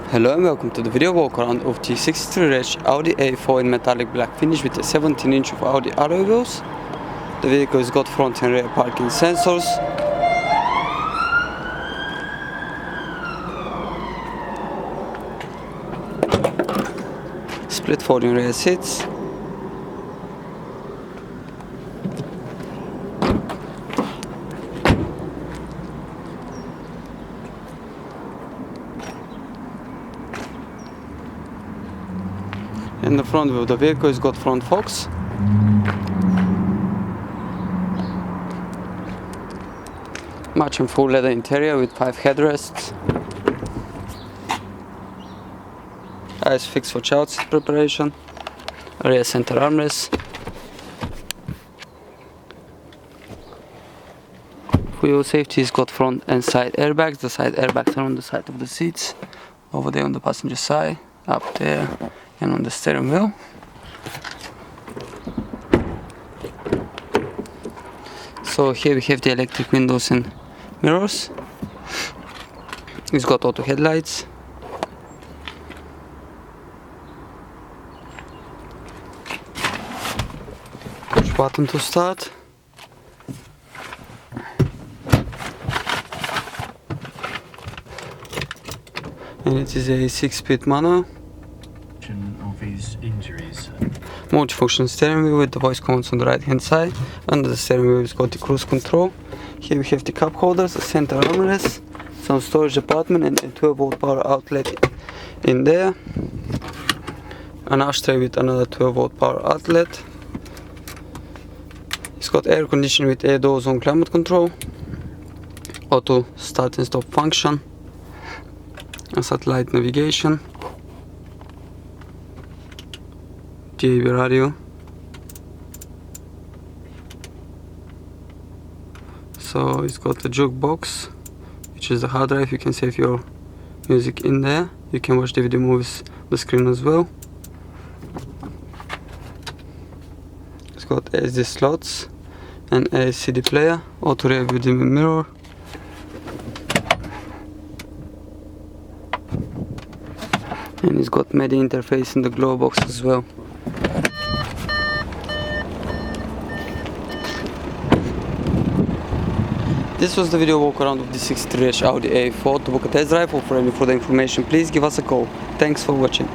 Hello and welcome to the video walk around of the 63-inch Audi A4 in metallic black finish with a 17-inch of Audi alloy wheels. The vehicle has got front and rear parking sensors. Split folding rear seats. In the front view of the vehicle has got front forks. Matching full leather interior with 5 headrests. Eyes fixed for child seat preparation. Rear center armrest. For your safety, it's got front and side airbags. The side airbags are on the side of the seats. Over there on the passenger side, up there, and on the steering wheel. So here we have the electric windows and mirrors. It's got auto headlights. Push button to start. And it is a 6-speed manual. Of his injuries. Multifunction steering wheel with the voice commands on the right hand side. Under the steering wheel is got the cruise control. Here we have the cup holders, a center armrest, some storage department and a 12-volt power outlet in there. An ashtray with another 12-volt power outlet. It's got air conditioning with air doors on climate control. Auto start and stop function. A satellite navigation. TDI radio. So it's got a jukebox, which is the hard drive. You can save your music in there. You can watch DVD movies on the screen as well. It's got SD slots and a CD player, auto rear view mirror. And it's got MIDI interface in the glove box as well. This was the video walk around of the 63-inch Audi A4. To book a test drive or for any further information, please give us a call. Thanks for watching.